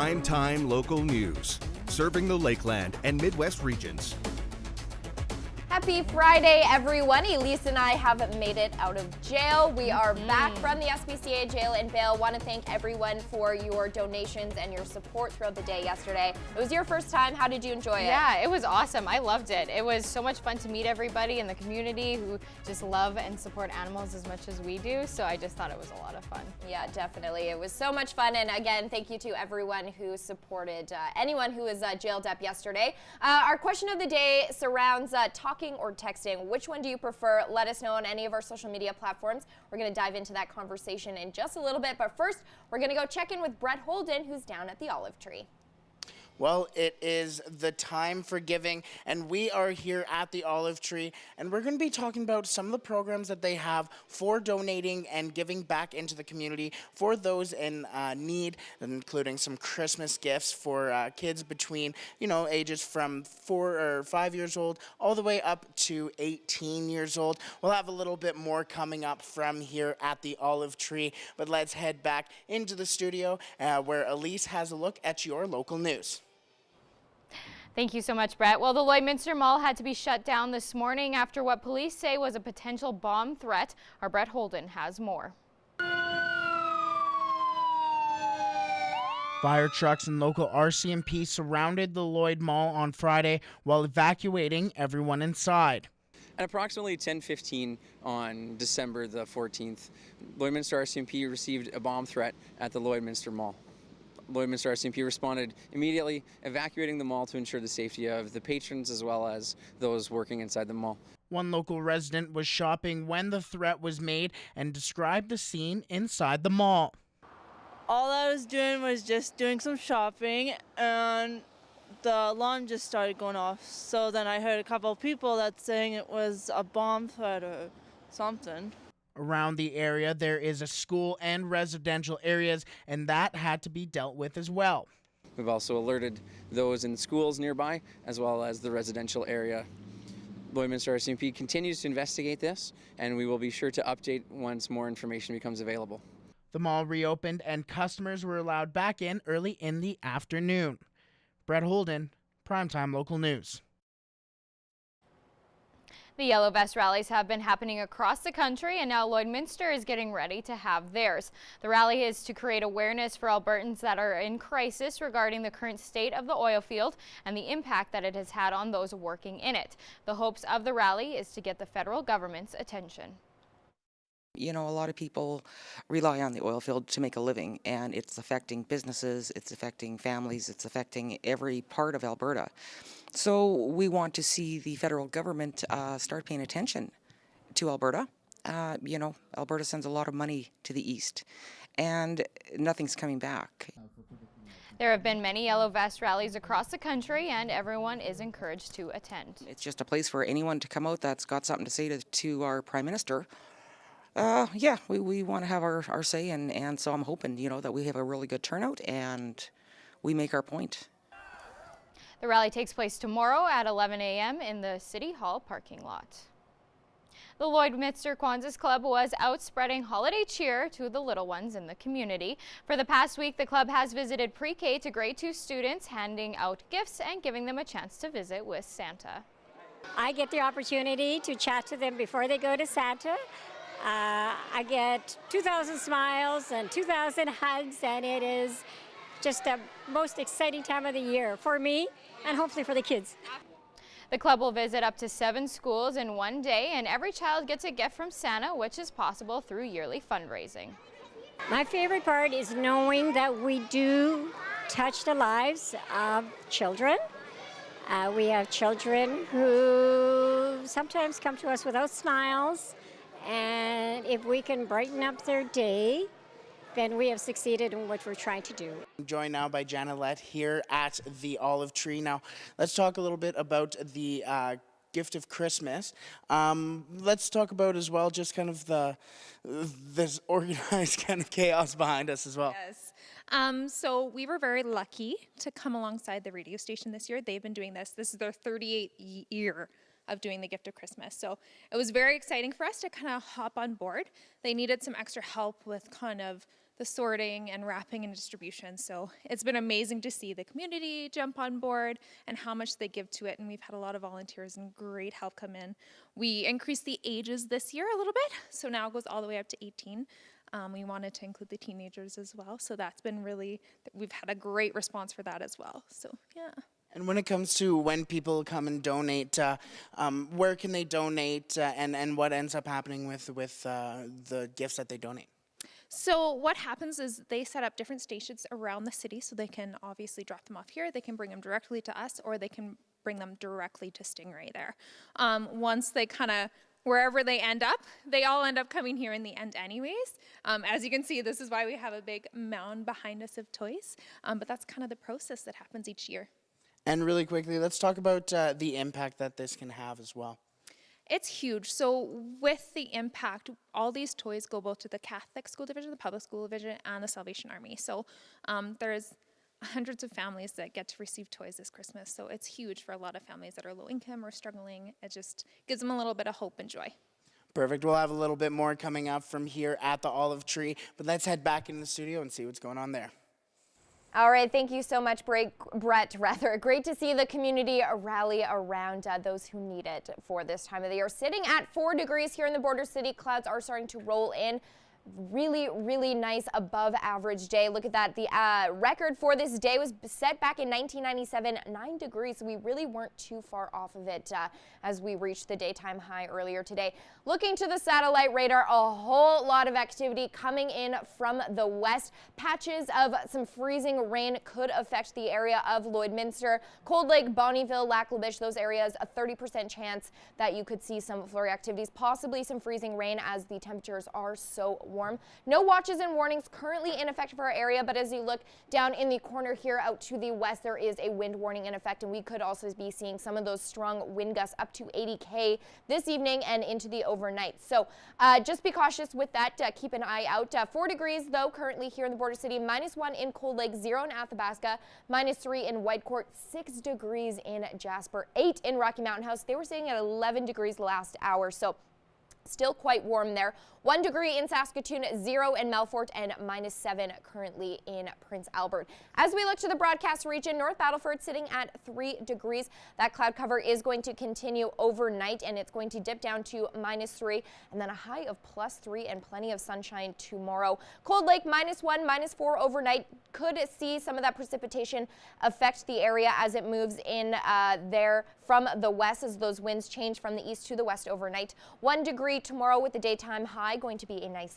Primetime local news, serving the Lakeland and Midwest regions. Happy Friday, everyone. Elise and I have made it out of jail. We are back from the SPCA jail and bail. Want to thank everyone for your donations and your support throughout the day yesterday. It was your first time. How did you enjoy it? Yeah, it was awesome. I loved it. It was so much fun to meet everybody in the community who just love and support animals as much as we do. So I just thought it was a lot of fun. Yeah, definitely. It was so much fun. And again, thank you to everyone who supported anyone who was jailed up yesterday. Our question of the day surrounds talking or texting. Which one do you prefer? Let us know on any of our social media platforms. We're going to dive into that conversation in just a little bit. But first, we're going to go check in with Brett Holden, who's down at the Olive Tree. Well, it is the time for giving, and we are here at the Olive Tree, and we're going to be talking about some of the programs that they have for donating and giving back into the community for those in need, including some Christmas gifts for kids between, ages from 4 or 5 years old all the way up to 18 years old. We'll have a little bit more coming up from here at the Olive Tree, but let's head back into the studio where Elise has a look at your local news. Thank you so much, Brett. Well, the Lloydminster Mall had to be shut down this morning after what police say was a potential bomb threat. Our Brett Holden has more. Fire trucks and local RCMP surrounded the Lloyd Mall on Friday while evacuating everyone inside. At approximately 10:15 on December the 14th, Lloydminster RCMP received a bomb threat at the Lloydminster Mall. Lloydminster RCMP responded immediately, evacuating the mall to ensure the safety of the patrons as well as those working inside the mall. One local resident was shopping when the threat was made and described the scene inside the mall. All I was doing was just doing some shopping, and the alarm just started going off. So then I heard a couple of people that saying it was a bomb threat or something. Around the area, there is a school and residential areas, and that had to be dealt with as well. We've also alerted those in schools nearby as well as the residential area. Lloydminster RCMP continues to investigate this, and we will be sure to update once more information becomes available. The mall reopened and customers were allowed back in early in the afternoon. Brett Holden, Primetime Local News. The Yellow Vest rallies have been happening across the country, and now Lloydminster is getting ready to have theirs. The rally is to create awareness for Albertans that are in crisis regarding the current state of the oil field and the impact that it has had on those working in it. The hopes of the rally is to get the federal government's attention. A lot of people rely on the oil field to make a living, and it's affecting businesses, it's affecting families, it's affecting every part of Alberta. So we want to see the federal government start paying attention to Alberta. Alberta sends a lot of money to the east, and nothing's coming back. There have been many Yellow Vest rallies across the country, and everyone is encouraged to attend. It's just a place for anyone to come out that's got something to say to our Prime Minister. We want to have our say, and so I'm hoping, that we have a really good turnout and we make our point. The rally takes place tomorrow at 11 a.m. in the City Hall parking lot. The Lloydminster Kiwanis Club was out spreading holiday cheer to the little ones in the community. For the past week, the club has visited pre-K to grade 2 students, handing out gifts and giving them a chance to visit with Santa. I get the opportunity to chat to them before they go to Santa. I get 2,000 smiles and 2,000 hugs, and it is just the most exciting time of the year for me and hopefully for the kids. The club will visit up to 7 schools in one day, and every child gets a gift from Santa, which is possible through yearly fundraising. My favorite part is knowing that we do touch the lives of children. We have children who sometimes come to us without smiles, and if we can brighten up their day, then we have succeeded in what we're trying to do. I'm joined now by Janelette here at the Olive Tree. Now, let's talk a little bit about the gift of Christmas. Let's talk about as well just kind of this organized kind of chaos behind us as well. Yes. So we were very lucky to come alongside the radio station this year. They've been doing this. This is their 38th year of doing the gift of Christmas. So it was very exciting for us to kind of hop on board. They needed some extra help with kind of the sorting and wrapping and distribution. So it's been amazing to see the community jump on board and how much they give to it. And we've had a lot of volunteers and great help come in. We increased the ages this year a little bit, so now it goes all the way up to 18. We wanted to include the teenagers as well, so that's been we've had a great response for that as well. So yeah. And when it comes to when people come and donate, where can they donate, and what ends up happening with the gifts that they donate? So what happens is they set up different stations around the city, so they can obviously drop them off here, they can bring them directly to us, or they can bring them directly to Stingray there. Once they wherever they end up, they all end up coming here in the end anyways. As you can see, this is why we have a big mound behind us of toys, but that's kind of the process that happens each year. And really quickly, let's talk about the impact that this can have as well. It's huge. So with the impact, all these toys go both to the Catholic School Division, the Public School Division, and the Salvation Army. So there's hundreds of families that get to receive toys this Christmas. So it's huge for a lot of families that are low income or struggling. It just gives them a little bit of hope and joy. Perfect. We'll have a little bit more coming up from here at the Olive Tree, but let's head back into the studio and see what's going on there. All right, thank you so much, Brett. Great to see the community rally around those who need it for this time of the year. Sitting at 4 degrees here in the Border City, clouds are starting to roll in. Really nice above average day. Look at that. The record for this day was set back in 1997, 9 degrees. So we really weren't too far off of it as we reached the daytime high earlier today. Looking to the satellite radar, a whole lot of activity coming in from the west. Patches of some freezing rain could affect the area of Lloydminster, Cold Lake, Bonnyville, Lac La Biche. Those areas, a 30% chance that you could see some flurry activities, possibly some freezing rain as the temperatures are so warm. No watches and warnings currently in effect for our area, but as you look down in the corner here out to the west, there is a wind warning in effect, and we could also be seeing some of those strong wind gusts up to 80 km this evening and into the overnight. So just be cautious with that. Keep an eye out. 4 degrees though currently here in the Border City, -1 in Cold Lake, 0 in Athabasca, -3 in Whitecourt, 6 degrees in Jasper, 8 in Rocky Mountain House. They were sitting at 11 degrees last hour, so still quite warm there. 1 degree in Saskatoon, 0 in Melfort, and -7 currently in Prince Albert. As we look to the broadcast region, North Battleford sitting at 3 degrees. That cloud cover is going to continue overnight, and it's going to dip down to -3, and then a high of +3 and plenty of sunshine tomorrow. Cold Lake, -1, -4 overnight. Could see some of that precipitation affect the area as it moves in there from the west as those winds change from the east to the west overnight. 1 degree tomorrow with the daytime high, going to be a nice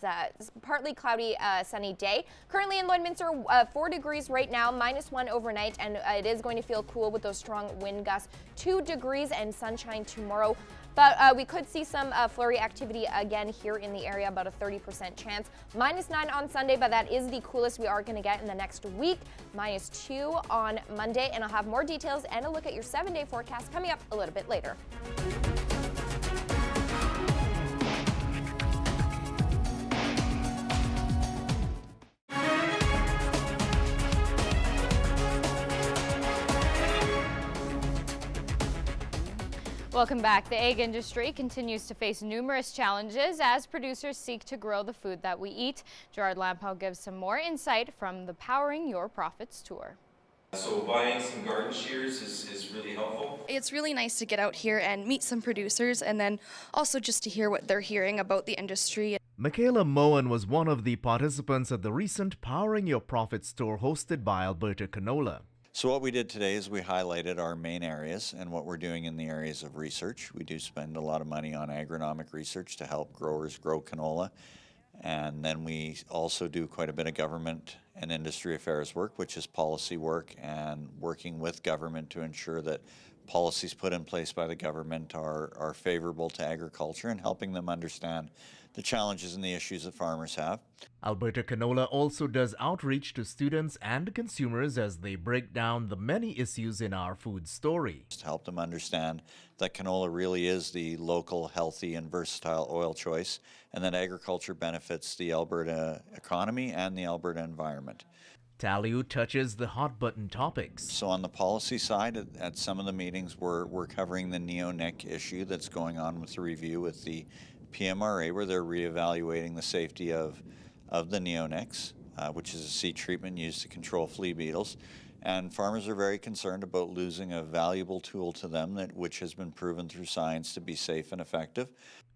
partly cloudy sunny day. Currently in Lloydminster, 4 degrees right now, -1 overnight, and it is going to feel cool with those strong wind gusts. 2 degrees and sunshine tomorrow. But we could see some flurry activity again here in the area, about a 30% chance. -9 on Sunday, but that is the coolest we are going to get in the next week. -2 on Monday, and I'll have more details and a look at your 7-day forecast coming up a little bit later. Welcome back. The egg industry continues to face numerous challenges as producers seek to grow the food that we eat. Gerard Lampow gives some more insight from the Powering Your Profits tour. So buying some garden shears is really helpful. It's really nice to get out here and meet some producers, and then also just to hear what they're hearing about the industry. Michaela Moen was one of the participants at the recent Powering Your Profits tour hosted by Alberta Canola. So what we did today is we highlighted our main areas and what we're doing in the areas of research. We do spend a lot of money on agronomic research to help growers grow canola. And then we also do quite a bit of government and industry affairs work, which is policy work and working with government to ensure that policies put in place by the government are favorable to agriculture and helping them understand the challenges and the issues that farmers have. Alberta Canola also does outreach to students and consumers as they break down the many issues in our food story. To help them understand that canola really is the local, healthy, and versatile oil choice, and that agriculture benefits the Alberta economy and the Alberta environment. Taliu touches the hot-button topics. So on the policy side, at some of the meetings, we're covering the neonic issue that's going on with the review with the PMRA, where they're reevaluating the safety of the neonics. which is a seed treatment used to control flea beetles. And farmers are very concerned about losing a valuable tool to them which has been proven through science to be safe and effective.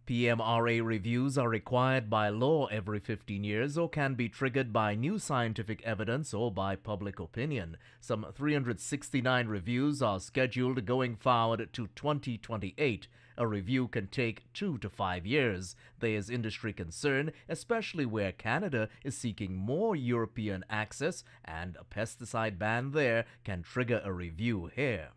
PMRA reviews are required by law every 15 years or can be triggered by new scientific evidence or by public opinion. Some 369 reviews are scheduled going forward to 2028. A review can take 2 to 5 years. There is industry concern, especially where Canada is seeking more European access, and a pesticide ban there can trigger a review here.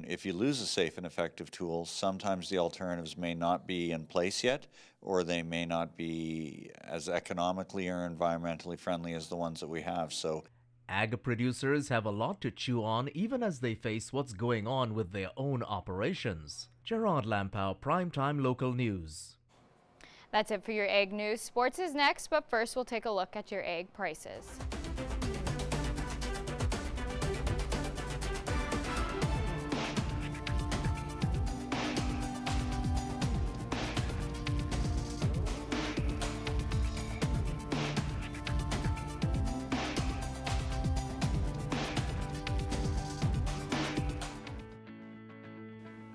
If you lose a safe and effective tool, sometimes the alternatives may not be in place yet, or they may not be as economically or environmentally friendly as the ones that we have. So, ag producers have a lot to chew on even as they face what's going on with their own operations. Gerard Lampow, Primetime Local News. That's it for your egg news. Sports is next, but first we'll take a look at your egg prices.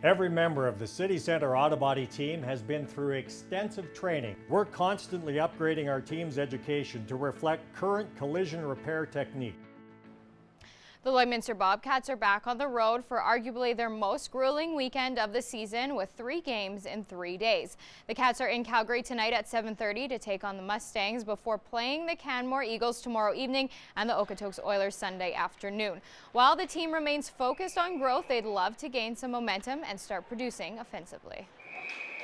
Every member of the City Centre Auto Body team has been through extensive training. We're constantly upgrading our team's education to reflect current collision repair technique. The Lloydminster Bobcats are back on the road for arguably their most grueling weekend of the season with 3 games in 3 days. The Cats are in Calgary tonight at 7:30 to take on the Mustangs before playing the Canmore Eagles tomorrow evening and the Okotoks Oilers Sunday afternoon. While the team remains focused on growth, they'd love to gain some momentum and start producing offensively.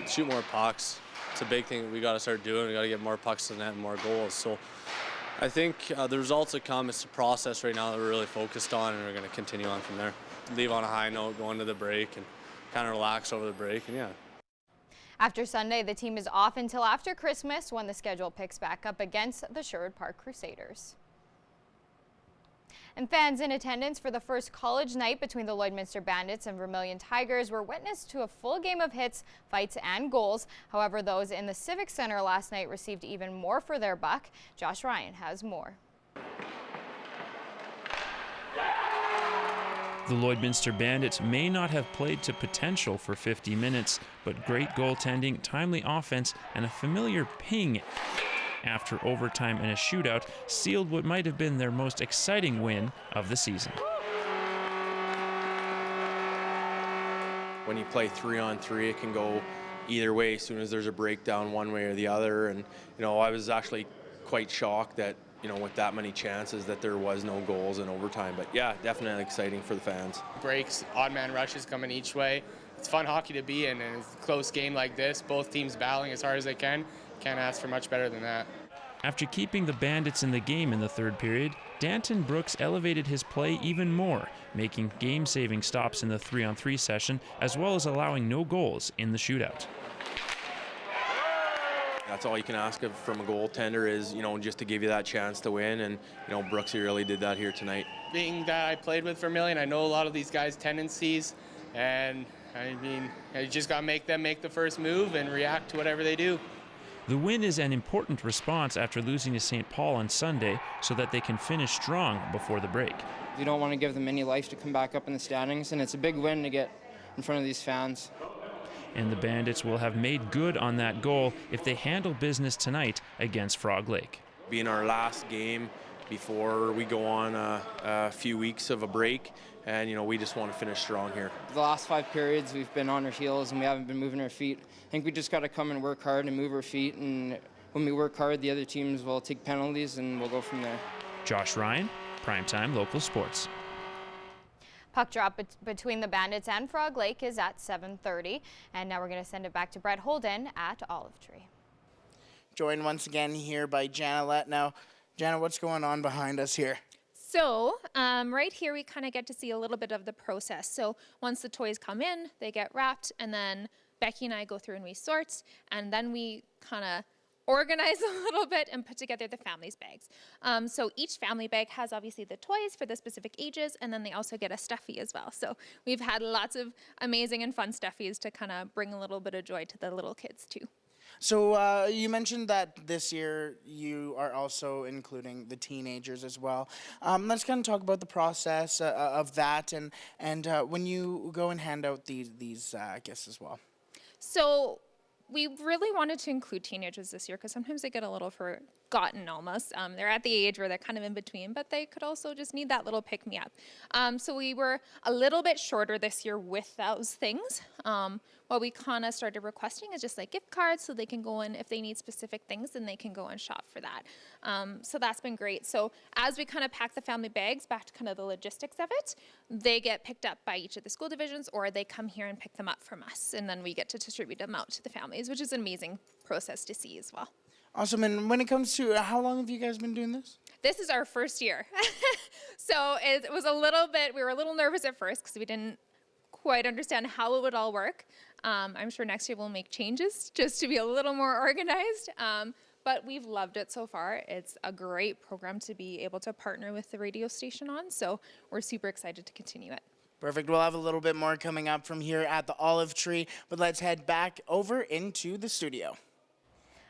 Shoot more pucks. It's a big thing we got to start doing. We got to get more pucks to the net and more goals. So I think the results that come, it's the process right now that we're really focused on, and we're going to continue on from there. Leave on a high note, go into the break, and kind of relax over the break, and yeah. After Sunday, the team is off until after Christmas when the schedule picks back up against the Sherwood Park Crusaders. And fans in attendance for the first college night between the Lloydminster Bandits and Vermilion Tigers were witness to a full game of hits, fights, and goals. However, those in the Civic Centre last night received even more for their buck. Josh Ryan has more. The Lloydminster Bandits may not have played to potential for 50 minutes, but great goaltending, timely offense, and a familiar ping after overtime and a shootout sealed what might have been their most exciting win of the season. When you play 3-on-3, it can go either way as soon as there's a breakdown one way or the other. And, I was actually quite shocked that, with that many chances that there was no goals in overtime. But yeah, definitely exciting for the fans. Breaks, odd man rushes coming each way. It's fun hockey to be in, and it's a close game like this, both teams battling as hard as they can. Can't ask for much better than that. After keeping the Bandits in the game in the third period, Danton Brooks elevated his play even more, making game-saving stops in the 3-on-3 session, as well as allowing no goals in the shootout. That's all you can ask from a goaltender is, just to give you that chance to win, and, Brooksy really did that here tonight. Being that I played with Vermilion, I know a lot of these guys' tendencies, and you just got to make them make the first move and react to whatever they do. The win is an important response after losing to St. Paul on Sunday so that they can finish strong before the break. You don't want to give them any life to come back up in the standings, and it's a big win to get in front of these fans. And the Bandits will have made good on that goal if they handle business tonight against Frog Lake. Being our last game before we go on a few weeks of a break, and we just want to finish strong here. The last 5 periods we've been on our heels and we haven't been moving our feet. I think we just got to come and work hard and move our feet, and when we work hard, the other teams will take penalties and we'll go from there. Josh Ryan, Primetime Local Sports. Puck drop between the Bandits and Frog Lake is at 7:30, and now we're going to send it back to Brett Holden at Olive Tree. Joined once again here by Jana Lett. Now, Jana, what's going on behind us here? So right here we kind of get to see a little bit of the process. So once the toys come in, they get wrapped, and then Becky and I go through and we sort, and then we kind of organize a little bit and put together the family's bags. So each family bag has obviously the toys for the specific ages, and then they also get a stuffy as well. So we've had lots of amazing and fun stuffies to kind of bring a little bit of joy to the little kids too. So you mentioned that this year you are also including the teenagers as well. Let's kind of talk about the process of that and when you go and hand out these gifts as well. So we really wanted to include teenagers this year because sometimes they get a little forgotten almost. They're at the age where they're kind of in between, but they could also just need that little pick-me-up. So we were a little bit shorter this year with those things. What we kind of started requesting is just like gift cards so they can go in if they need specific things, then they can go and shop for that. So that's been great. So as we kind of pack the family bags, back to kind of the logistics of it, they get picked up by each of the school divisions or they come here and pick them up from us. And then we get to distribute them out to the families, which is an amazing process to see as well. Awesome. And when it comes to how long have you guys been doing this? This is our first year. So it was a little bit, we were a little nervous at first because we didn't quite understand how it would all work. I'm sure next year we'll make changes just to be a little more organized. But we've loved it so far. It's a great program to be able to partner with the radio station on. So we're super excited to continue it. Perfect. We'll have a little bit more coming up from here at the Olive Tree, but let's head back over into the studio.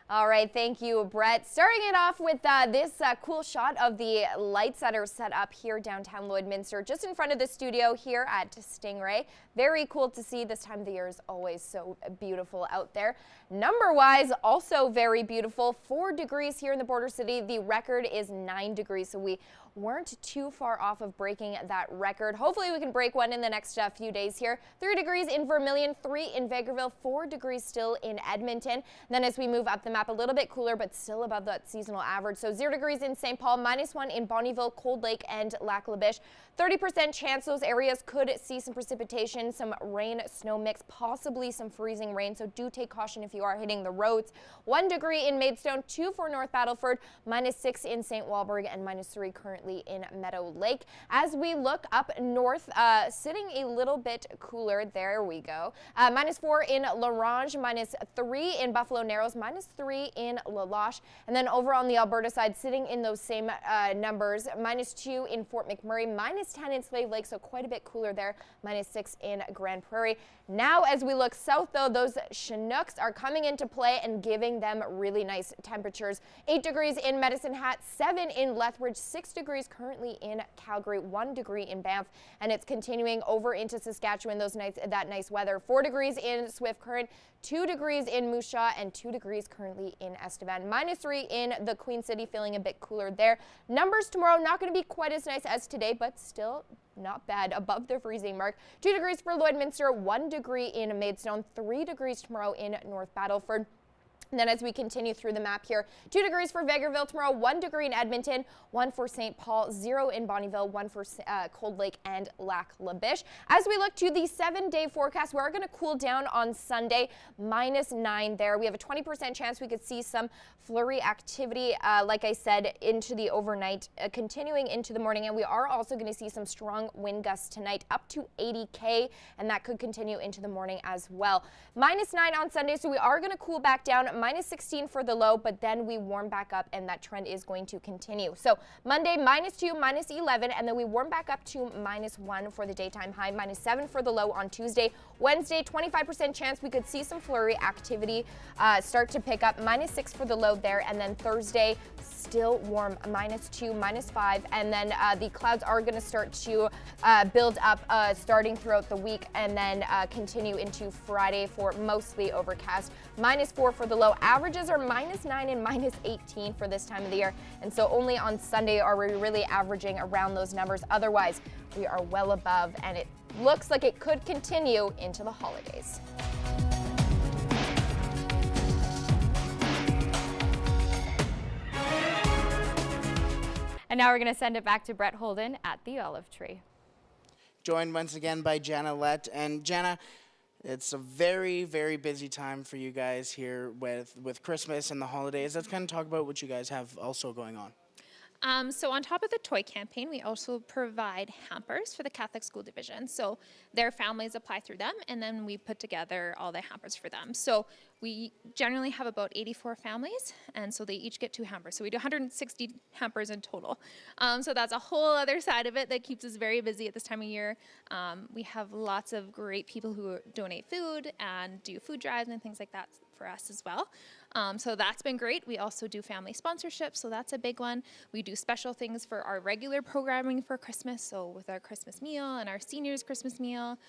All right, thank you, Brett. Starting it off with this cool shot of the lights that are set up here downtown Lloydminster, just in front of the studio here at Stingray. Very cool to see. This time of the year is always so beautiful out there. Number-wise, also very beautiful. 4 degrees here in the border city. The record is 9 degrees, so we weren't too far off of breaking that record. Hopefully we can break one in the next few days here. 3 degrees in Vermilion, 3 in Vegreville, 4 degrees still in Edmonton. Then as we move up the map, a little bit cooler, but still above that seasonal average. So 0 degrees in St. Paul, -1 in Bonnyville, Cold Lake, and Lac La Biche. 30% chance those areas could see some precipitation, some rain, snow mix, possibly some freezing rain. So do take caution if you are hitting the roads. 1 degree in Maidstone, 2 for North Battleford, -6 in St. Walburg, and -3 currently in Meadow Lake. As we look up north, sitting a little bit cooler. There we go. -4 in La Ronge, -3 in Buffalo Narrows, -3 in La Loche. And then over on the Alberta side, sitting in those same numbers, -2 in Fort McMurray, -10 in Slave Lake, so quite a bit cooler there, -6 in Grand Prairie. Now as we look south though, those Chinooks are coming into play and giving them really nice temperatures. 8 degrees in Medicine Hat, 7 in Lethbridge, 6 degrees currently in Calgary, 1 degree in Banff, and it's continuing over into Saskatchewan, that nice weather. 4 degrees in Swift Current, 2 degrees in Moose Jaw, and 2 degrees currently in Estevan. -3 in the Queen City, feeling a bit cooler there. Numbers tomorrow not going to be quite as nice as today, but still not bad, above the freezing mark. 2 degrees for Lloydminster, 1 degree in Maidstone, 3 degrees tomorrow in North Battleford. And then as we continue through the map here, 2 degrees for Vegreville tomorrow, 1 degree in Edmonton, 1 for St. Paul, 0 in Bonnyville, 1 for Cold Lake and Lac La Biche. As we look to the 7-day forecast, we are going to cool down on Sunday, -9 there. We have a 20% chance we could see some flurry activity, like I said, into the overnight, continuing into the morning. And we are also going to see some strong wind gusts tonight, up to 80 km, and that could continue into the morning as well. -9 on Sunday, so we are going to cool back down. -16 for the low, but then we warm back up and that trend is going to continue. So Monday, -2, -11, and then we warm back up to -1 for the daytime high, -7 for the low on Tuesday. Wednesday, 25% chance we could see some flurry activity start to pick up, -6 for the low there, and then Thursday, still warm, -2, -5, and then the clouds are going to start to build up starting throughout the week and then continue into Friday for mostly overcast. -4 for the low. Averages are -9 and -18 for this time of the year, and so only on Sunday are we really averaging around those numbers. Otherwise, we are well above, and it looks like it could continue into the holidays. And now we're going to send it back to Brett Holden at the Olive Tree. Joined once again by Jana Lett. And Jana, it's a very, very busy time for you guys here with Christmas and the holidays. Let's kind of talk about what you guys have also going on. So on top of the toy campaign, we also provide hampers for the Catholic School Division. So their families apply through them, and then we put together all the hampers for them. So we generally have about 84 families, and so they each get 2 hampers. So we do 160 hampers in total. So that's a whole other side of it that keeps us very busy at this time of year. We have lots of great people who donate food and do food drives and things like that for us as well. So that's been great. We also do family sponsorships, so that's a big one. We do special things for our regular programming for Christmas, so with our Christmas meal and our seniors Christmas meal.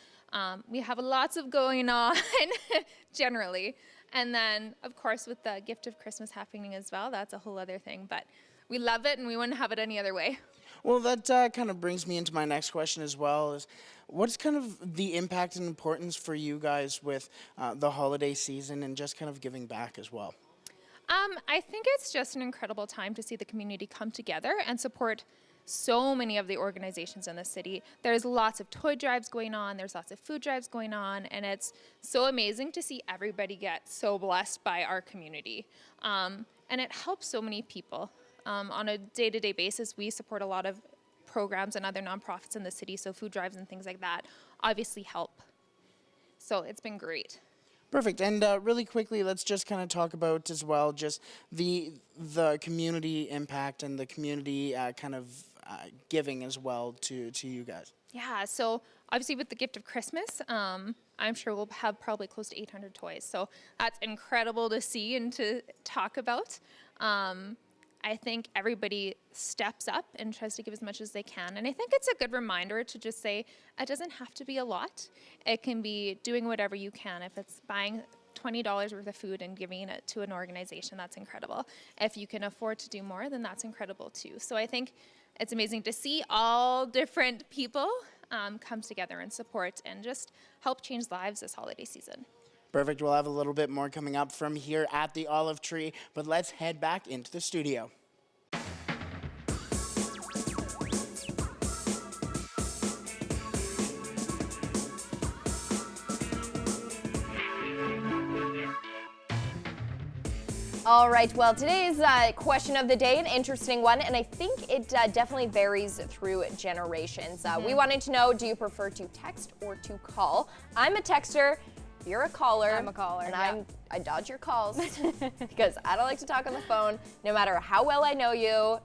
We have lots of going on generally. And then, of course, with the gift of Christmas happening as well, that's a whole other thing. But we love it, and we wouldn't have it any other way. Well, that kind of brings me into my next question as well. Is what's kind of the impact and importance for you guys with the holiday season and just kind of giving back as well? I think it's just an incredible time to see the community come together and support so many of the organizations in the city. There's lots of toy drives going on, there's lots of food drives going on, and it's so amazing to see everybody get so blessed by our community. And it helps so many people. On a day-to-day basis, we support a lot of programs and other nonprofits in the city, so food drives and things like that obviously help. So it's been great. Perfect. And really quickly, let's just kind of talk about as well just the community impact and the community kind of giving as well to you guys. Yeah, so obviously with the gift of Christmas, I'm sure we'll have probably close to 800 toys. So that's incredible to see and to talk about. I think everybody steps up and tries to give as much as they can. And I think it's a good reminder to just say, it doesn't have to be a lot. It can be doing whatever you can. If it's buying $20 worth of food and giving it to an organization, that's incredible. If you can afford to do more, then that's incredible too. So I think it's amazing to see all different people come together and support and just help change lives this holiday season. Perfect. We'll have a little bit more coming up from here at the Olive Tree, but let's head back into the studio. All right, well, today's question of the day, an interesting one, and I think it definitely varies through generations. We wanted to know, do you prefer to text or to call? I'm a texter, you're a caller. I'm a caller, and yeah. I dodge your calls because I don't like to talk on the phone, no matter how well I know you.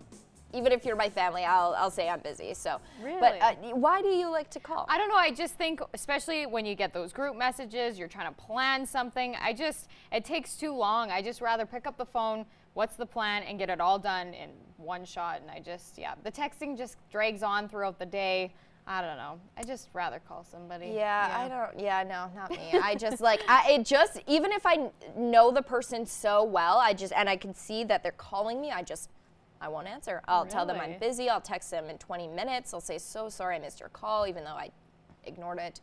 Even if you're my family, I'll say I'm busy. So, really? But why do you like to call? I don't know. I just think, especially when you get those group messages, you're trying to plan something. It takes too long. I just rather pick up the phone, what's the plan, and get it all done in one shot. And the texting just drags on throughout the day. I don't know. I just rather call somebody. No, not me. I just even if I know the person so well, and I can see that they're calling me, I won't answer. I'll tell them I'm busy. I'll text them in 20 minutes. I'll say, so sorry I missed your call, even though I ignored it.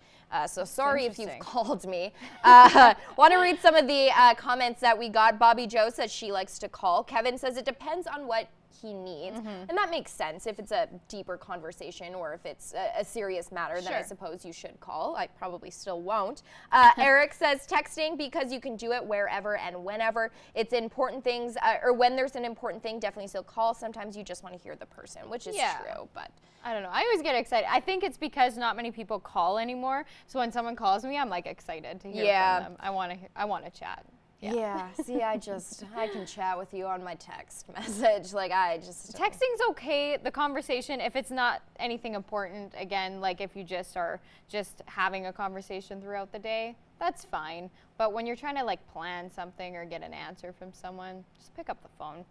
So sorry if you've called me. Want to read some of the comments that we got. Bobby Joe says she likes to call. Kevin says it depends on what he needs. And that makes sense. If it's a deeper conversation or if it's a serious matter, then I suppose you should call. I probably still won't. Eric says texting because you can do it wherever and whenever. It's important things, or when there's an important thing, definitely still call. Sometimes you just want to hear the person, which is true, but I don't know. I always get excited. I think it's because not many people call anymore. So when someone calls me, I'm like excited to hear from them. I want to chat. Yeah. See, I can chat with you on my text message. Texting's okay, the conversation, if it's not anything important, again, like if you just are just having a conversation throughout the day, that's fine. But when you're trying to plan something or get an answer from someone, just pick up the phone.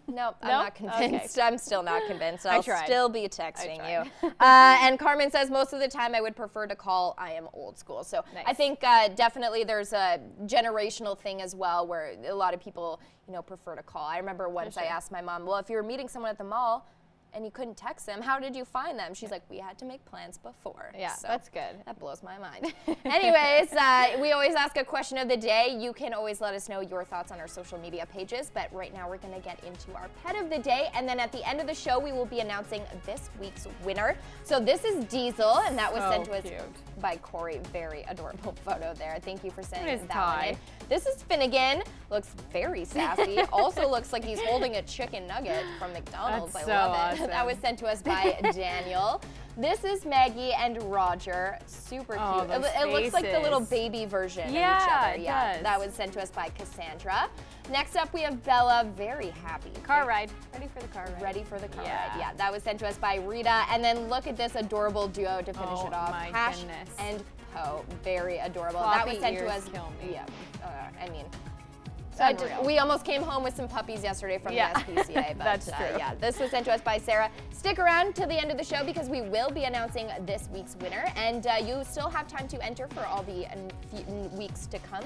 No, I'm not convinced. Okay. I'm still not convinced. I'll still be texting you. And Carmen says most of the time I would prefer to call. I am old school. So I think definitely there's a generational thing as well where a lot of people, prefer to call. I remember once I asked my mom, well, if you were meeting someone at the mall and you couldn't text them, how did you find them? She's like, we had to make plans before. Yeah, so that's good. That blows my mind. Anyways, we always ask a question of the day. You can always let us know your thoughts on our social media pages, but right now we're gonna get into our pet of the day, and then at the end of the show, we will be announcing this week's winner. So this is Diesel, and that was sent to us. Cute. by Corey. Very adorable photo there. Thank you for sending It is that one in. Ty. This is Finnegan. Looks very sassy. Also looks like he's holding a chicken nugget from McDonald's. That's I so love it. awesome. That was sent to us by Daniel. This is Maggie and Roger. Super cute. Oh, those It looks like the little faces. baby version of each Yeah, other. it Yeah, does. that was sent to us by Cassandra. Next up, we have Bella. Very happy. Car ride. Ready for the car ride. Ready for the car Yeah. ride. Yeah, that was sent to us by Rita. And then look at this adorable duo to finish Oh it off. my Hash goodness. and Poe. Very adorable. Floppy that was sent to ears us. kill me. Yeah. I mean. Unreal. We almost came home with some puppies yesterday from Yeah. the SPCA. But, That's true. Yeah, this was sent to us by Sarah. Stick around till the end of the show because we will be announcing this week's winner, and you still have time to enter for all the weeks to come.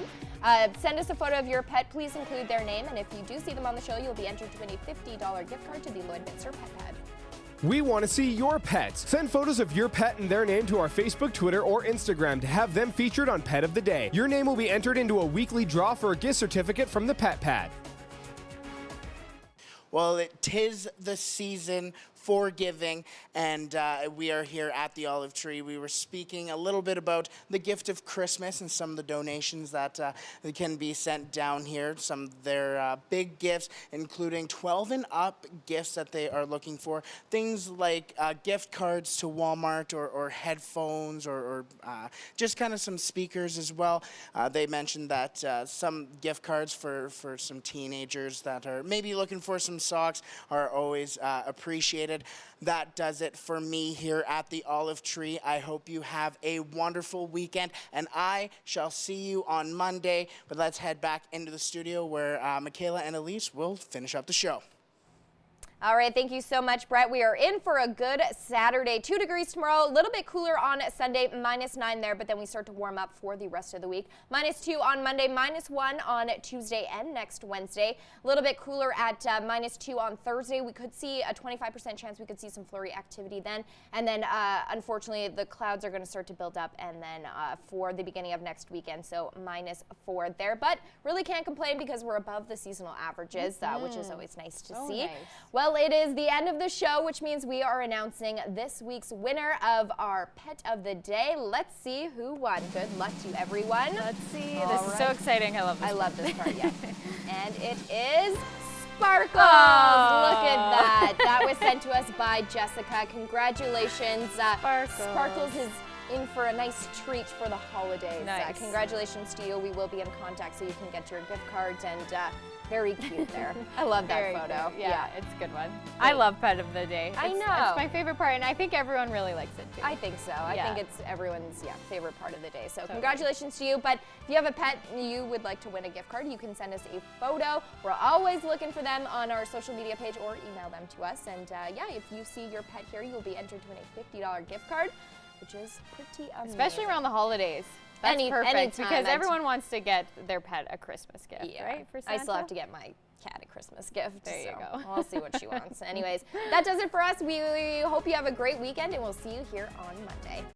Send us a photo of your pet. Please include their name, and if you do see them on the show, you'll be entered to win a $50 gift card to the Lloydminster Pet Pad. We want to see your pets. Send photos of your pet and their name to our Facebook, Twitter, or Instagram to have them featured on Pet of the Day. Your name will be entered into a weekly draw for a gift certificate from the Pet Pad. Well, it 'tis the season for giving, and we are here at the Olive Tree. We were speaking a little bit about the gift of Christmas and some of the donations that can be sent down here. Some of their big gifts, including 12 and up gifts that they are looking for. Things like gift cards to Walmart or headphones or just kind of some speakers as well. They mentioned that some gift cards for some teenagers that are maybe looking for some socks are always appreciated. That does it for me here at the Olive Tree. I hope you have a wonderful weekend, and I shall see you on Monday. But let's head back into the studio where Michaela and Elise will finish up the show. All right, thank you so much, Brett. We are in for a good Saturday. 2 degrees tomorrow, a little bit cooler on Sunday, -9 there, but then we start to warm up for the rest of the week. -2 on Monday, -1 on Tuesday and next Wednesday. A little bit cooler at -2 on Thursday. We could see a 25% chance we could see some flurry activity then. And then, unfortunately, the clouds are going to start to build up and then for the beginning of next weekend, so -4 there. But really can't complain because we're above the seasonal averages, which is always nice to see. Nice. Well, it is the end of the show, which means we are announcing this week's winner of our Pet of the Day. Let's see who won. Good luck to everyone. Let's see. All This is so right. exciting. I love this. I love this part, yeah. And it is Sparkles. Oh. Look at that. That was sent to us by Jessica. Congratulations. Sparkles is in for a nice treat for the holidays. Nice. Congratulations to you. We will be in contact so you can get your gift cards, and very cute there. I love that Very photo. cute. Yeah, it's a good one. I love Pet of the Day. I know. It's my favorite part, and I think everyone really likes it too. I think so. I Yeah. think it's everyone's favorite part of the day. So Totally. congratulations to you. But if you have a pet you would like to win a gift card, you can send us a photo. We're always looking for them on our social media page or email them to us. And yeah, if you see your pet here, you'll be entered to win a $50 gift card, which is pretty amazing. Especially around the holidays. That's perfect anytime. because everyone wants to get their pet a Christmas gift, right? For I still Santa? have to get my cat a Christmas gift. There you so go. I'll see what she wants. Anyways, that does it for us. We hope you have a great weekend, and we'll see you here on Monday.